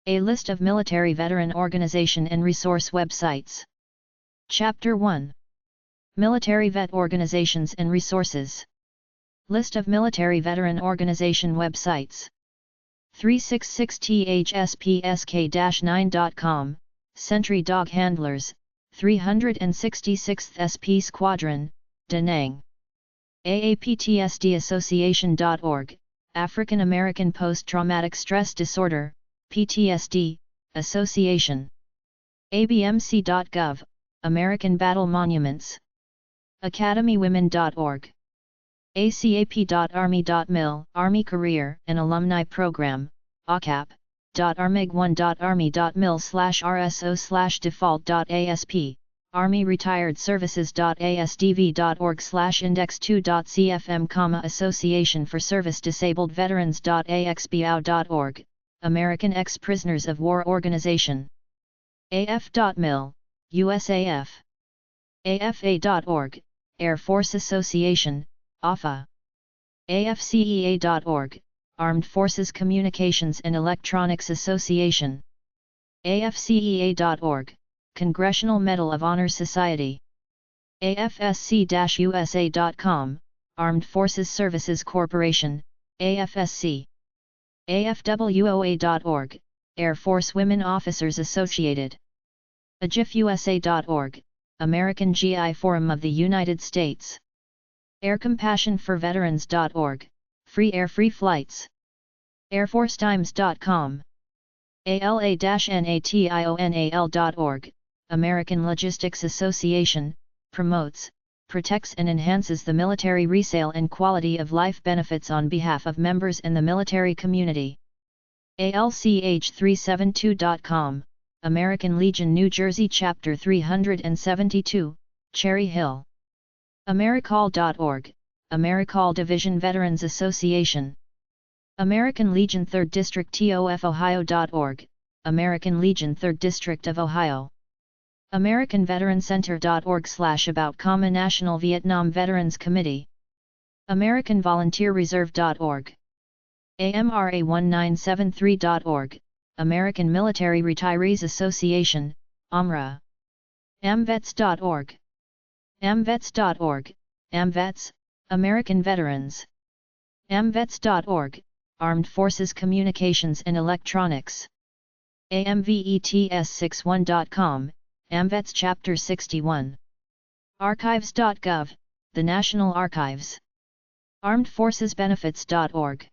A list of military veteran organization and resource websites. Chapter 1. Military vet organizations and resources. List of military veteran organization websites. 366thspsk-9.com, Sentry Dog Handlers, 366th SP Squadron, Da Nang. AAPTSDassociation.org, African American Post-Traumatic Stress Disorder, PTSD, Association. ABMC.gov, American Battle Monuments. AcademyWomen.org. acap.army.mil, Army Career and Alumni Program, acap.armig1.army.mil/rso/default.asp, Army Retired Services.asdv.org/index2.cfm, Association for Service Disabled Veterans.axbow.org, American Ex-Prisoners of War Organization. af.mil, USAF. afa.org, Air Force Association, AFA. afcea.org, Armed Forces Communications and Electronics Association. afcea.org, Congressional Medal of Honor Society. afsc-usa.com, Armed Forces Services Corporation, AFSC. afwoa.org, Air Force Women Officers Associated. agifusa.org, American GI Forum of the United States. aircompassionforveterans.org, Free Air Free Flights. airforcetimes.com. ala-national.org, American Logistics Association, promotes, protects and enhances the military resale and quality of life benefits on behalf of members in the military community. alch372.com, American Legion New Jersey Chapter 372, Cherry Hill. AmeriCall.org, AmeriCall Division Veterans Association. American Legion 3rd District TOFOhio.org, American Legion 3rd District of Ohio. AmericanVeteranCenter.org/about, National Vietnam Veterans Committee. AmericanVolunteerReserve.org. AMRA1973.org, American Military Retirees Association, AMRA. AMVETS.org. AMVETS.org, AMVETS, American Veterans. AMVETS.org, Armed Forces Communications and Electronics. AMVETS61.com, AMVETS Chapter 61. Archives.gov, the National Archives. ArmedForcesBenefits.org.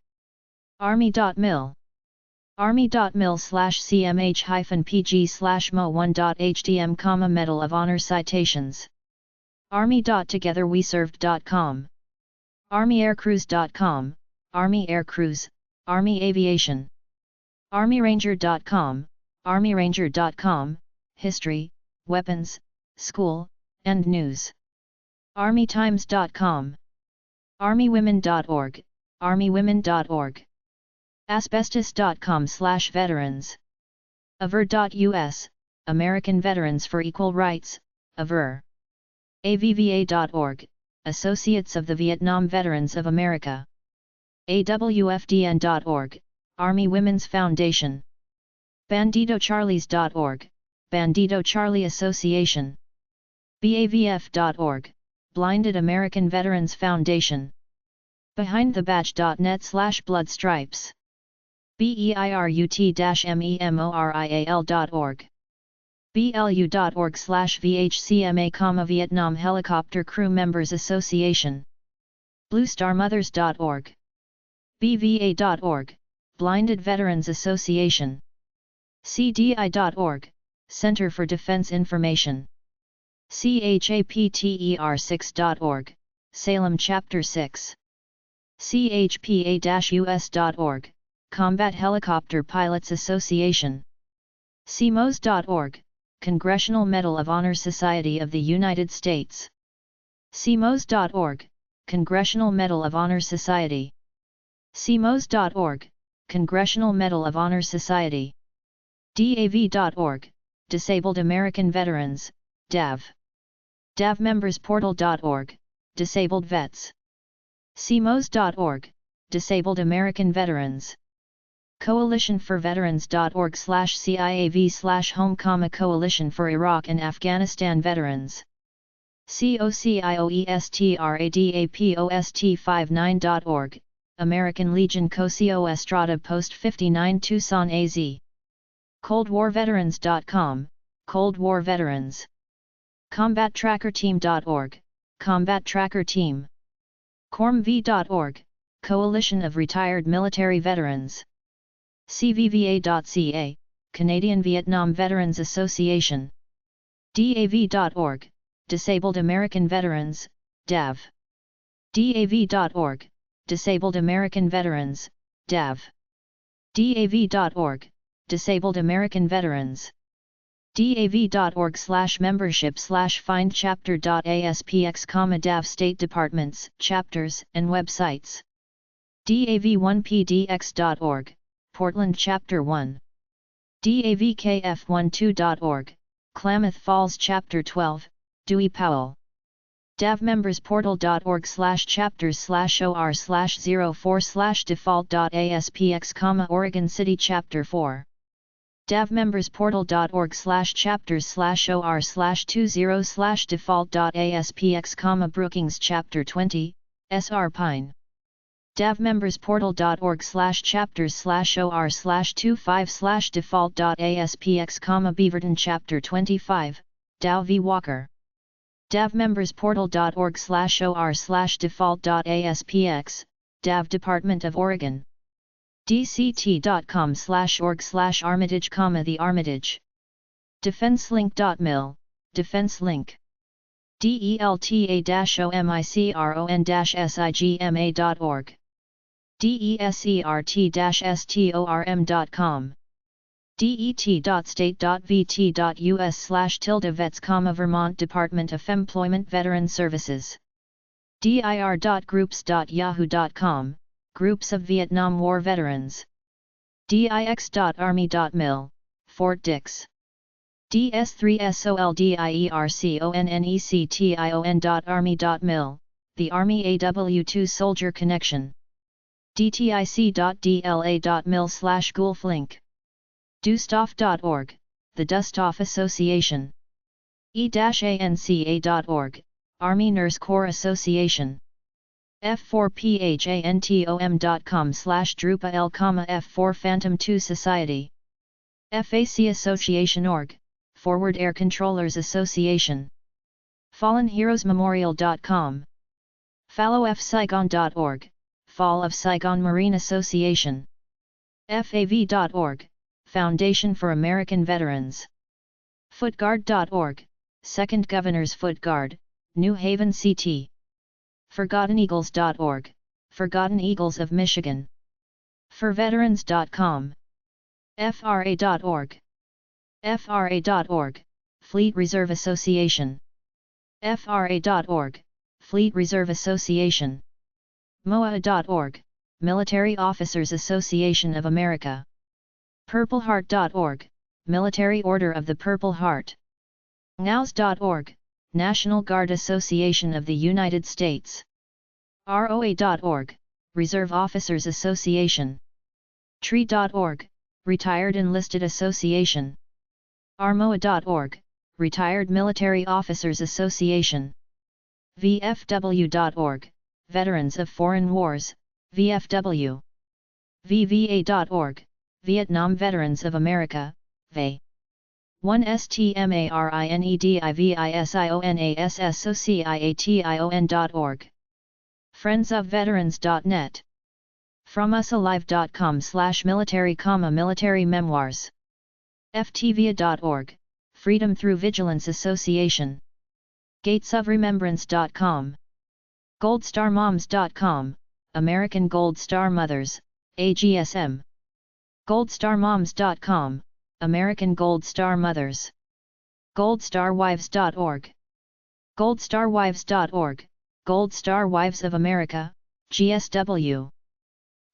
Army.mil. Army.mil/cmh-pg/mo1.htm, Medal of Honor Citations. Army.togetherweserved.com. ArmyAirCrews.com, Army Aircrews, Army Aviation. ArmyRanger.com, ArmyRanger.com, History, Weapons, School, and News. ArmyTimes.com. ArmyWomen.org, ArmyWomen.org. Asbestos.com/veterans. AVER.us, American Veterans for Equal Rights, AVER. AVVA.org, Associates of the Vietnam Veterans of America. AWFDN.org, Army Women's Foundation. BanditoCharlies.org, Bandito Charlie Association. BAVF.org, Blinded American Veterans Foundation. BehindTheBadge.net/Bloodstripes. BEIRUT-MEMORIAL.org. BLU.org/VHCMA, Vietnam Helicopter Crew Members Association. BlueStarMothers.org. BVA.org, Blinded Veterans Association. CDI.org, Center for Defense Information. CHAPTER6.org, Salem Chapter 6. CHPA-US.org, Combat Helicopter Pilots Association. CMOS.org, Congressional Medal of Honor Society of the United States. CMOS.org, Congressional Medal of Honor Society. CMOS.org, Congressional Medal of Honor Society. DAV.org, Disabled American Veterans, DAV. DAVMembersportal.org, Disabled Vets. CMOS.org, Disabled American Veterans. coalitionforveterans.org/CIAV/home, Coalition for Iraq and Afghanistan Veterans. COCIOESTRADAPOST59.org, American Legion COCIO Estrada Post 59 Tucson AZ. ColdWarVeterans.com, Cold War Veterans. CombatTrackerTeam.org, Combat Tracker Team. CormV.org, Coalition of Retired Military Veterans. CVVA.ca, Canadian Vietnam Veterans Association. DAV.org, Disabled American Veterans, DAV. DAV.org, Disabled American Veterans, DAV. DAV.org, Disabled American Veterans. DAV.org/membership/find-chapter.aspx, DAV State Departments, Chapters, and Websites. DAV1PDX.org, Portland Chapter 1. DAVKF12.org, Klamath Falls Chapter 12, Dewey Powell. DAVMembersPortal.org/chapters/04/default.aspx, Oregon City Chapter 4. DAVMembersPortal.org/chapters/or/20/default.aspx, Brookings Chapter 20, SR Pine. DAVMembersPortal.org/chapters/or/25/default.aspx, Beaverton Chapter 25, Dow v. Walker. DAVMembersPortal.org/or/default.aspx, DAV Department of Oregon. DCT.com/org/Armitage, The Armitage. DefenseLink.mil, DefenseLink. DELTA-OMICRON-SIGMA.org. DESERT-STORM.com. det.state.vt.us/vets, Vermont Department of Employment Veteran Services. dir.groups.yahoo.com, Groups of Vietnam War Veterans. dix.army.mil, Fort Dix. ds3soldierconnection.army.mil, the Army AW2 Soldier Connection. dtic.dla.mil/gulflink. Dustoff.org, the Dustoff Association. e-anca.org, Army Nurse Corps Association. f4phantom.com/Drupa L, F4 Phantom 2 Society. FAC Association.org, Forward Air Controllers Association. FallenHeroesMemorial.com. FallowFSaigon.org, Fall of Saigon Marine Association. FAV.org, Foundation for American Veterans. Footguard.org, Second Governor's Foot Guard, New Haven CT. ForgottenEagles.org, Forgotten Eagles of Michigan. ForVeterans.com. FRA.org. FRA.org, Fleet Reserve Association. FRA.org, Fleet Reserve Association. MOA.org, Military Officers Association of America. PurpleHeart.org, Military Order of the Purple Heart. NOWS.org, National Guard Association of the United States. ROA.org, Reserve Officers Association. TREE.org, Retired Enlisted Association. ARMOA.org, Retired Military Officers Association. VFW.org, Veterans of Foreign Wars, VFW. VVA.org, Vietnam Veterans of America, VA. 1STMARINEDIVISIONASSOCIATION.org. friendsofveterans.net. FromUsAlive.com/military, military memoirs. FTVIA.org, Freedom Through Vigilance Association. gatesofremembrance.com. goldstarmoms.com, American Gold Star Mothers, AGSM. goldstarmoms.com, American Gold Star Mothers. goldstarwives.org. goldstarwives.org, Gold Star Wives of America, GSW.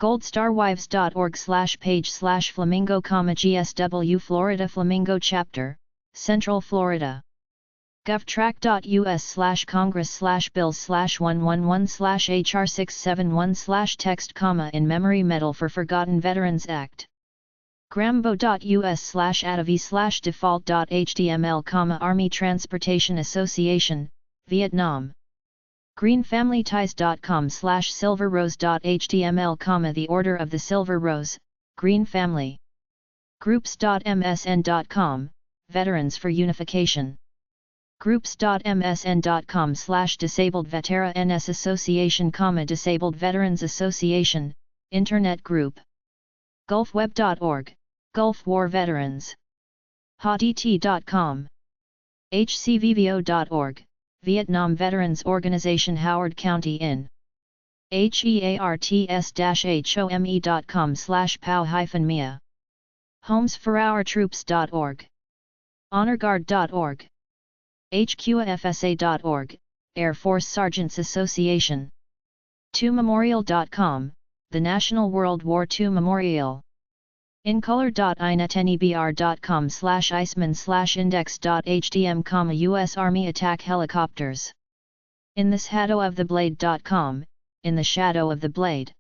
goldstarwives.org/page/flamingo, GSW Florida Flamingo Chapter, Central Florida. govtrack.us/congress/bills/111/HR671/text, in memory Medal for Forgotten Veterans Act. grambo.us/atavi/default.html, Army Transportation Association, Vietnam. greenfamilyties.com/silverrose.html, the Order of the Silver Rose, Green Family. groups.msn.com, Veterans for Unification. groups.msn.com/Disabled Veterans Association, Disabled Veterans Association, Internet Group. gulfweb.org, Gulf War Veterans. hott.com. hcvvo.org, Vietnam Veterans Organization, Howard County in. hearts-home.com/pow-mia. homesforourtroops.org. honorguard.org. hqafsa.org, Air Force Sergeants Association. tomemorial.com, the National World War II Memorial. incolor.inetnebr.com/iceman/index.htm, US Army attack helicopters. In the shadow of the blade.com, in the shadow of the blade.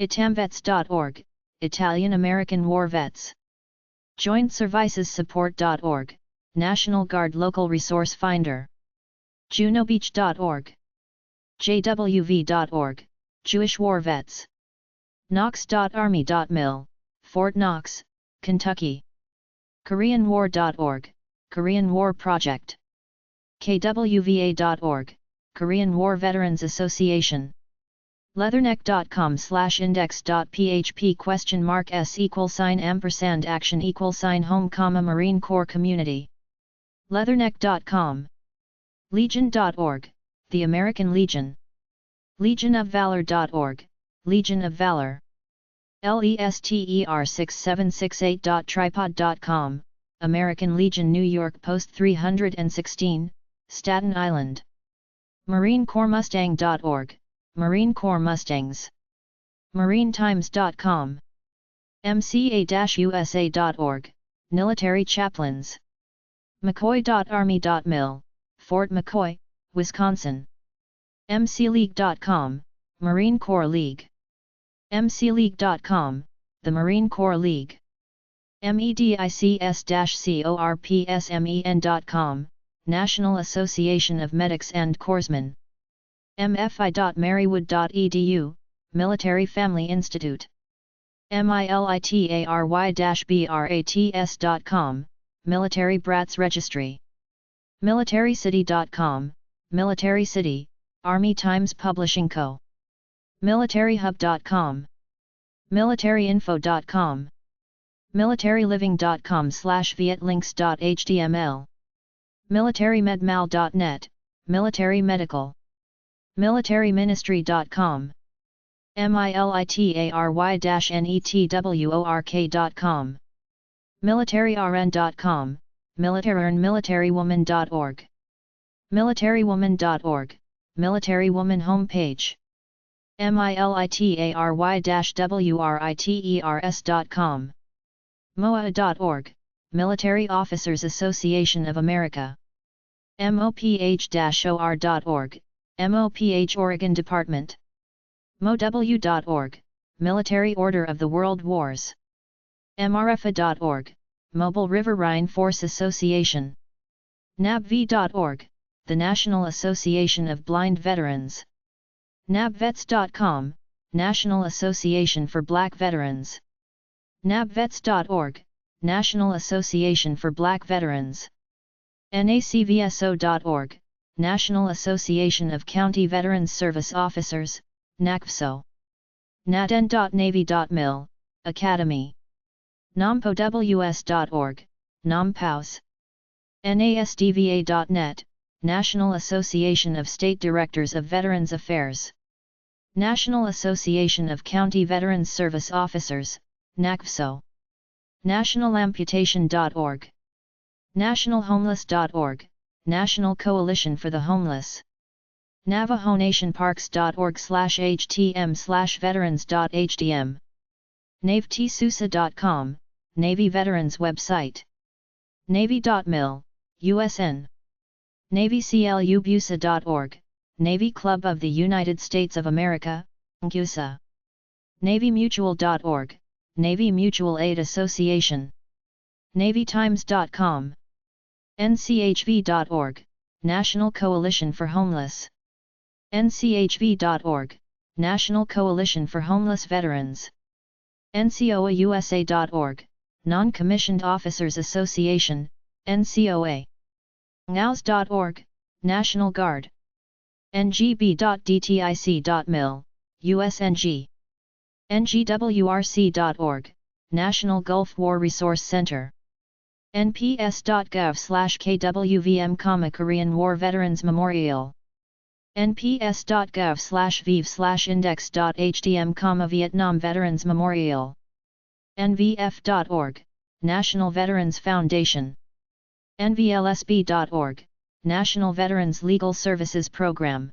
itamvets.org, Italian American War Vets. jointservicessupport.org, National Guard Local Resource Finder. junobeach.org. jwv.org, Jewish War Vets. knox.army.mil, Fort Knox, Kentucky. koreanwar.org, Korean War Project. kwva.org, Korean War Veterans Association. leatherneck.com/index.php?s=& &action=home, Marine Corps Community. leatherneck.com. legion.org, the American Legion. legionofvalor.org, Legion of Valor. lester6768.tripod.com, American Legion, New York Post 316, Staten Island. marinecorpsmustang.org, Marine Corps Mustangs. marinetimes.com. mca-usa.org, Military Chaplains. mccoy.army.mil, Fort McCoy, Wisconsin. mcleague.com, Marine Corps League. mcleague.com, the Marine Corps League. medics-corpsmen.com, National Association of Medics and Corpsmen. mfi.marywood.edu, Military Family Institute. military-brats.com, Military Brats Registry. militarycity.com, Military City, Army Times Publishing Co. militaryhub.com. militaryinfo.com. militaryliving.com/vietlinks.html. militarymedmal.net, Military Medical. militaryministry.com. military-network.com. militaryrn.com, militarywoman.org. militarywoman.org, Military Woman homepage. military-writers.com. moa.org, Military Officers Association of America. moph-or.org, MOPH Oregon Department. mow.org, Military Order of the World Wars. mrfa.org, Mobile River Rhine Force Association. nabv.org, the National Association of Blind Veterans. nabvets.com, National Association for Black Veterans. nabvets.org, National Association for Black Veterans. nacvso.org, National Association of County Veterans Service Officers, NACVSO. naden.navy.mil, Academy. nompows.org, NOMPOWS. nasdva.net, National Association of State Directors of Veterans Affairs. National Association of County Veterans Service Officers, NACVSO. nationalamputation.org. nationalhomeless.org, National Coalition for the Homeless. navajohnation.parks.org/htm/veterans.htm. navetsusa.com, Navy Veterans website. navy.mil, USN. navyclubusa.org, Navy Club of the United States of America, NCUSA. navymutual.org, Navy Mutual Aid Association. NavyTimes.com. NCHV.org, National Coalition for Homeless. NCHV.org, National Coalition for Homeless Veterans. NCOAUSA.org, Non-Commissioned Officers Association, NCOA. NOWS.org, National Guard. NGB.DTIC.mil, USNG. NGWRC.org, National Gulf War Resource Center. nps.gov/kwvm, Korean War Veterans Memorial. nps.gov/viv/index.hdm, Vietnam Veterans Memorial. nvf.org, National Veterans Foundation. nvlsb.org, National Veterans Legal Services Program.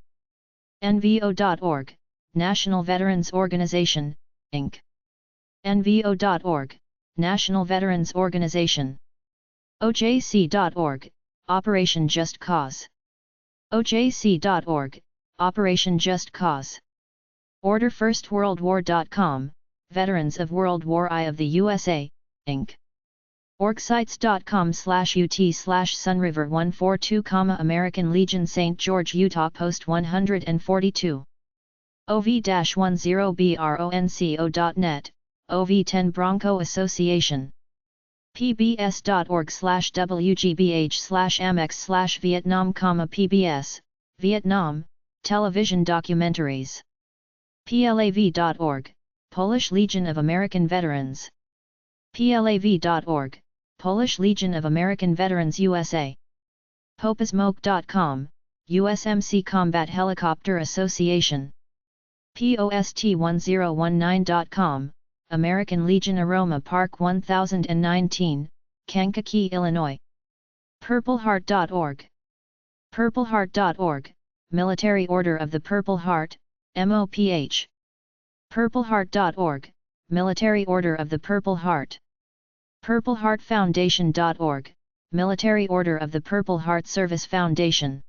nvo.org, National Veterans Organization, Inc. nvo.org, National Veterans Organization. ojc.org, Operation Just Cause. ojc.org, Operation Just Cause. OrderFirstWorldWar.com, Veterans of World War I of the USA, Inc. orgsites.com/ut/sunriver142, American Legion, St. George, Utah, Post 142. OV-10bronco.net, OV-10 Bronco Association. pbs.org/wgbh/amex/Vietnam, PBS, Vietnam, television documentaries. plav.org, Polish Legion of American Veterans. plav.org, Polish Legion of American Veterans USA. Popismoke.com, USMC Combat Helicopter Association. post1019.com, American Legion Aroma Park 1019, Kankakee, Illinois. purpleheart.org. purpleheart.org, Military Order of the Purple Heart, MOPH. purpleheart.org, Military Order of the Purple Heart. purpleheartfoundation.org, Military Order of the Purple Heart Service Foundation.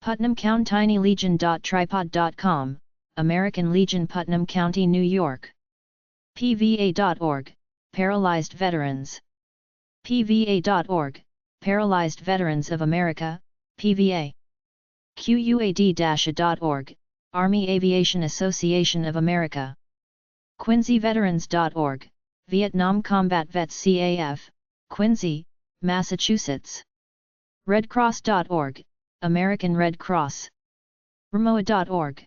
Putnam County Legion.tripod.com, American Legion, Putnam County, New York. pva.org, Paralyzed Veterans. pva.org, Paralyzed Veterans of America, PVA. QUAD-A.org, Army Aviation Association of America. QuincyVeterans.org, Vietnam Combat Vets CAF, Quincy, Massachusetts. RedCross.org, American Red Cross. RMOA.org.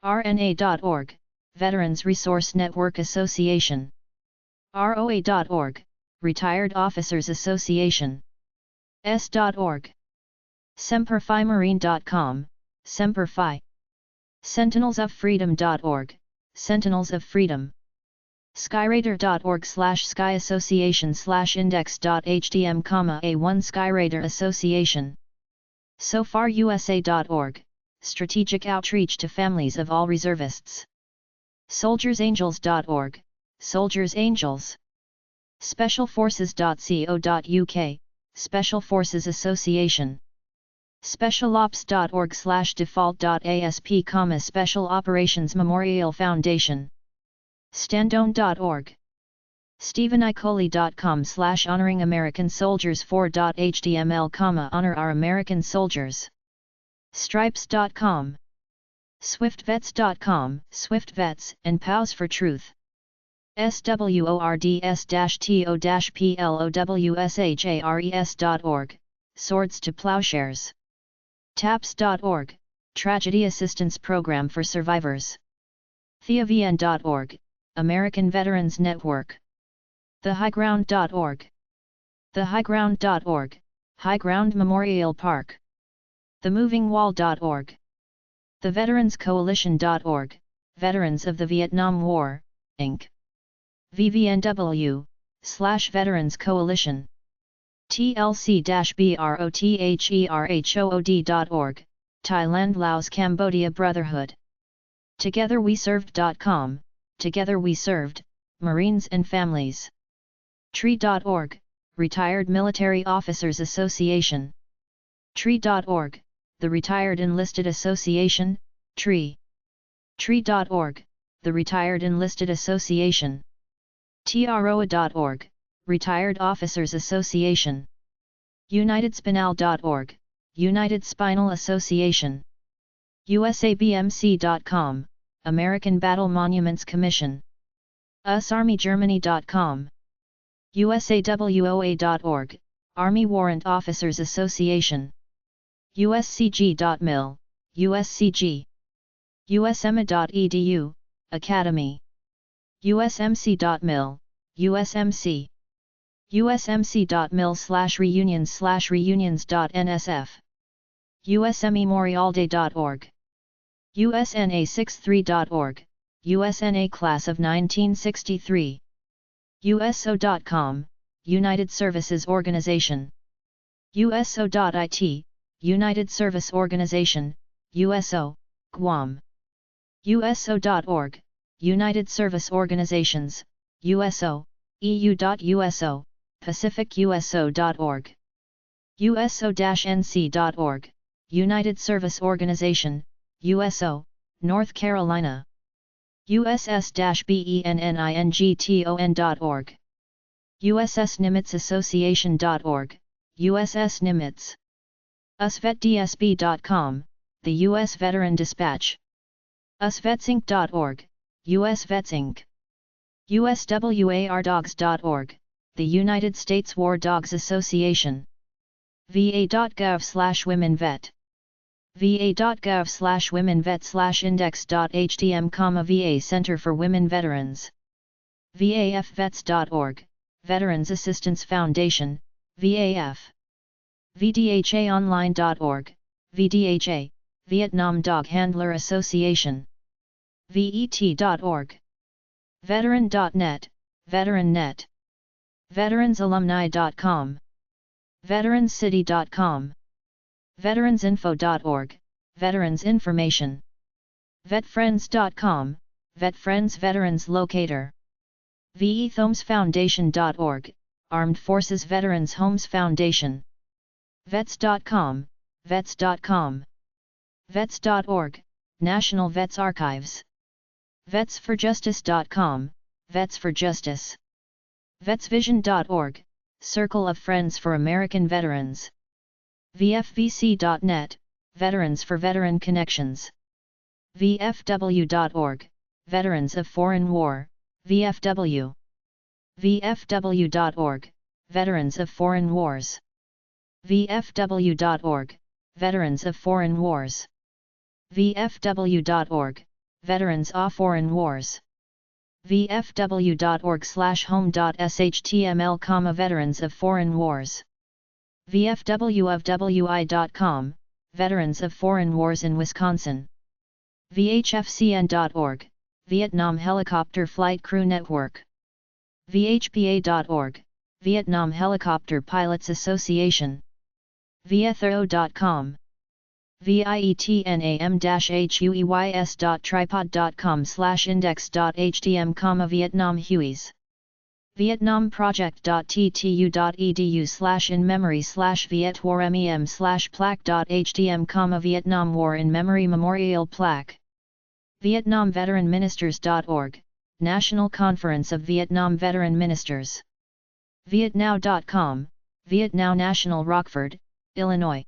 RNA.org, Veterans Resource Network Association. ROA.org, Retired Officers Association. S.org. SemperFiMarine.com, SemperFi. SentinelsOfFreedom.org, Sentinels of Freedom. Skyraider.org/Sky Association/index.hdm, A1 Skyraider Association. SoFarUSA.org, Strategic Outreach to Families of All Reservists. SoldiersAngels.org, Soldiers Angels. SpecialForces.co.uk, Special Forces Association. SpecialOps.org/default.asp, Special Operations Memorial Foundation. Standone.org. StephenIcoli.com/honoring American Soldiers 4.html, honor our American soldiers. Stripes.com. SwiftVets.com, SwiftVets and POWs for Truth. SWORDS-TO-PLOWSHARES.org, Swords to Plowshares. TAPS.org, Tragedy Assistance Program for Survivors. TheaVN.org, American Veterans Network. TheHighGround.org. TheHighGround.org, High Ground Memorial Park. TheMovingWall.org. TheVeteransCoalition.org, Veterans of the Vietnam War, Inc. VVNW/Veterans Coalition. TLC-BROTHERHOOD.org, Thailand Laos Cambodia Brotherhood. TogetherWeServed.com, Together We Served, Marines and Families. TREE.org, Retired Military Officers Association. TREE.org, the Retired Enlisted Association, TREE. TREE.org, the Retired Enlisted Association. TROA.org, Retired Officers Association. UnitedSpinal.org, United Spinal Association. USABMC.com, American Battle Monuments Commission. USArmyGermany.com. USAWOA.org, Army Warrant Officers Association. USCG.mil, USCG. USEMA.edu, Academy. USMC.mil, USMC. USMC.mil/reunions/reunions.nsf. USMemorialday.org. USNA63.org, USNA Class of 1963. USO.com, United Services Organization. USO.it, United Service Organization, USO, Guam. USO.org, United Service Organizations, USO, EU.USO, PacificUSO.org. USO-NC.org, United Service Organization, USO, North Carolina. USS-BENNINGTON.org. USS-NIMITS-Association.org, USS Nimitz. USVetDSB.com, the U.S. Veteran Dispatch. USVetsinc.org, U.S. Vetsinc. USWARDogs.org, the United States War Dogs Association. VA.gov/WomenVet. VA.gov/WomenVet/index.htm, VA Center for Women Veterans. VAFvets.org, Veterans Assistance Foundation, VAF. VDHAonline.org, VDHA, Vietnam Dog Handler Association. VET.org. Veteran.net, VeteranNet. VeteranSalumni.com. VeteransCity.com. VeteransInfo.org, Veterans Information. VetFriends.com, VetFriends Veterans Locator. VEThomesFoundation.org, Armed Forces Veterans Homes Foundation. Vets.com, Vets.com. Vets.org, National Vets Archives. VetsForJustice.com, Vets for Justice. VetsVision.org, Circle of Friends for American Veterans. VFVC.net, Veterans for Veteran Connections. VFW.org, Veterans of Foreign War, VFW. VFW.org, Veterans of Foreign Wars. VFW.org, Veterans of Foreign Wars. VFW.org, Veterans of Foreign Wars. VFW.org/home.shtml, Veterans of Foreign Wars. VFWofWI.com, Veterans of Foreign Wars in Wisconsin. VHFCN.org, Vietnam Helicopter Flight Crew Network. VHPA.org, Vietnam Helicopter Pilots Association. VFRO.com. vietnam-hueys.tripod.com/index.htm, Vietnam Hueys. vietnamproject.ttu.edu/in-memory/vietwarmem/plaque.htm, Vietnam War in Memory Memorial Plaque. vietnamveteranministers.org, National Conference of Vietnam Veteran Ministers. vietnow.com, Vietnow National, Rockford, Illinois.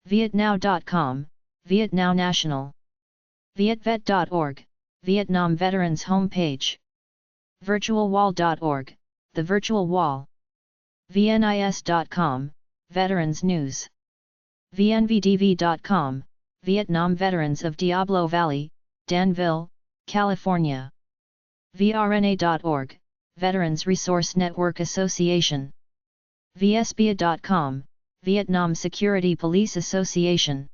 vietnow.com, Vietnow National. vietvet.org, Vietnam Veterans Homepage. virtualwall.org, The Virtual Wall. vnis.com, Veterans News. vnvdv.com, Vietnam Veterans of Diablo Valley, Danville, California. vrna.org, Veterans Resource Network Association. vsbia.com, Vietnam Security Police Association.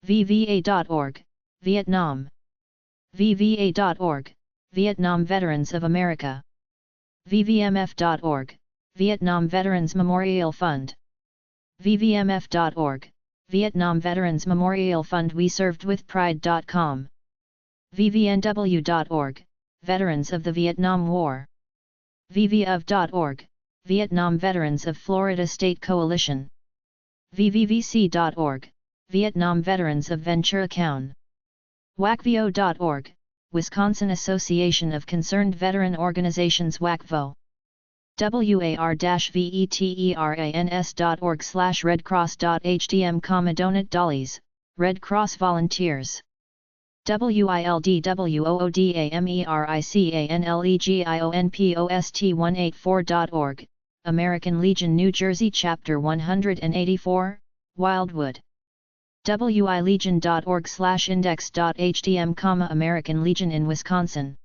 vva.org, Vietnam. vva.org, Vietnam Veterans of America. vvmf.org, Vietnam Veterans Memorial Fund. vvmf.org, Vietnam Veterans Memorial Fund. We served with pride.com. vvnw.org, Veterans of the Vietnam War. vvof.org, Vietnam Veterans of Florida State Coalition. vvvc.org, Vietnam Veterans of Ventura County. wacvio.org, Wisconsin Association of Concerned Veteran Organizations WACVO. war-veterans.org/redcross.htm, Donut Dollies, Red Cross Volunteers. wildwoodamericanlegion184.org, American Legion New Jersey Chapter 184, Wildwood. wilegion.org/index.htm, American Legion in Wisconsin.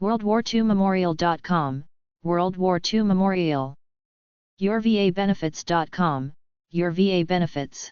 WorldWar2Memorial.com, World War II Memorial. YourVABenefits.com, Your VA Benefits.